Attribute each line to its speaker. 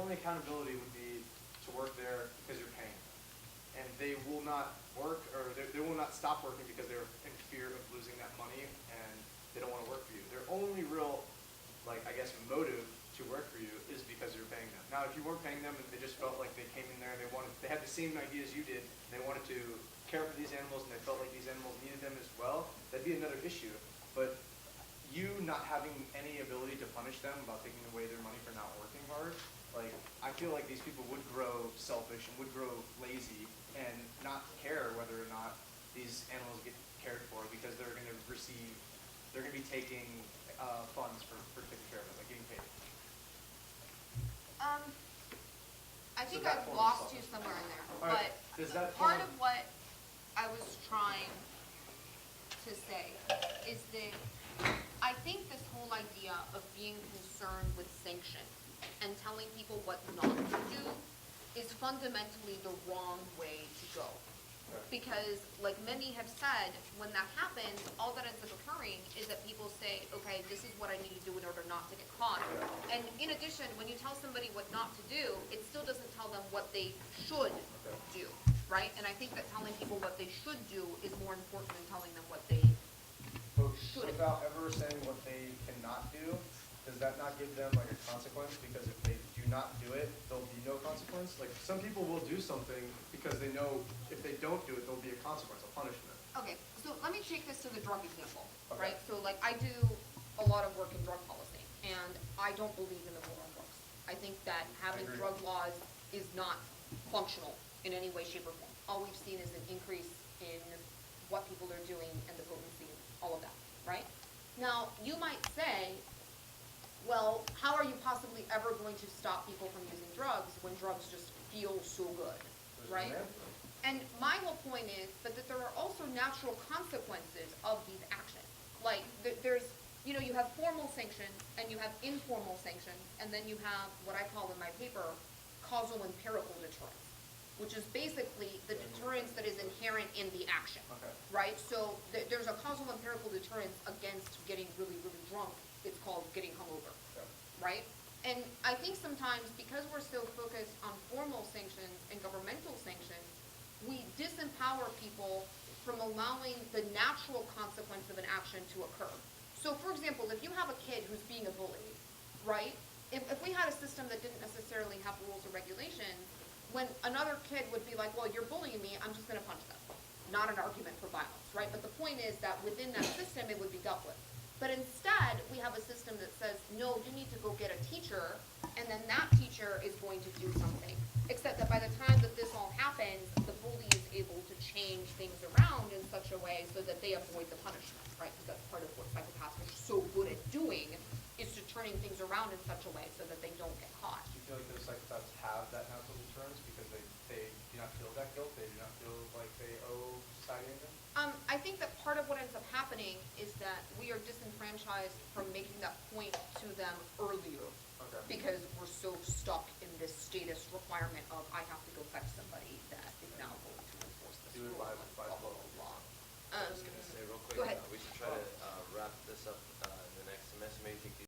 Speaker 1: only accountability would be to work there because you're paying them. And they will not work, or they will not stop working because they're in fear of losing that money and they don't want to work for you. Their only real, like, I guess, motive to work for you is because you're paying them. Now, if you weren't paying them and they just felt like they came in there and they had the same ideas you did, and they wanted to care for these animals and they felt like these animals needed them as well, that'd be another issue. But you not having any ability to punish them about taking away their money for not working hard, like, I feel like these people would grow selfish and would grow lazy and not care whether or not these animals get cared for, because they're going to be taking funds for taking care of them, like getting paid.
Speaker 2: I think
Speaker 1: So
Speaker 2: I've lost you somewhere in there,
Speaker 1: right.
Speaker 2: but part of what I was trying to say is that I think this whole idea of being concerned with sanction and telling people what not to do is fundamentally the wrong way to go. Because, like many have said, when that happens, all that ends up occurring is that people say, okay, this is what I need to do in order not to get caught. And in addition, when you tell somebody what not to do, it still doesn't tell them what they should do, right? And I think that telling people what they should do is more important than telling them what they should.
Speaker 1: Without ever saying what they cannot do, does that not give them like a consequence? Because if they do not do it, there'll be no consequence. Like, some people will do something because they know if they don't do it, there'll be a consequence, a punishment.
Speaker 2: Okay, so let me take this to the drug example,
Speaker 1: Okay.
Speaker 2: right? So, like, I do a lot of work in drug policy, and I don't believe in the war on drugs. I think that having
Speaker 1: agree.
Speaker 2: drug laws is not functional in any way, shape, or form. All we've seen is an increase in what people are doing and the potency, all of that, right? Now, you might say, well, how are you possibly ever going to stop people from using drugs when drugs just feel so good, right? And my whole point is that there are also natural consequences of these actions. Like, there's, you have formal sanctions and you have informal sanctions, and then you have what I call in my paper causal empirical deterrence, which is basically the deterrence that is inherent in the action, right? So there's a causal empirical deterrence against getting really, really drunk. It's called getting hungover, right? And I think sometimes because we're so focused on formal sanctions and governmental sanctions, we disempower people from allowing the natural consequence of an action to occur. So, for example, if you have a kid who's being a bully, right? If we had a system that didn't necessarily have rules or regulations, when another kid would be like, well, you're bullying me, I'm just going to punch them. Not an argument for violence, right? But the point is that within that system, it would be dealt with. But instead, we have a system that says, no, you need to go get a teacher, and then that teacher is going to do something. Except that by the time that this all happens, the bully is able to change things around in such a way so that they avoid the punishment, right? Because that's part of what psychopaths are so good at doing, is to turning things around in such a way so that they don't get caught.
Speaker 1: Do you feel like those psychopaths have that natural deterrence because they do not feel that guilt? They do not feel like they owe society anything?
Speaker 2: I think that part of what ends up happening is that we are disenfranchised from making that point to them earlier. Because we're so stuck in this status requirement of I have to go fetch somebody that is now going to enforce this rule.
Speaker 1: By
Speaker 2: blah, blah, blah, blah.
Speaker 3: I was going to say real quick,
Speaker 2: Go ahead.
Speaker 3: we should try to wrap this up in the next semester. Maybe take these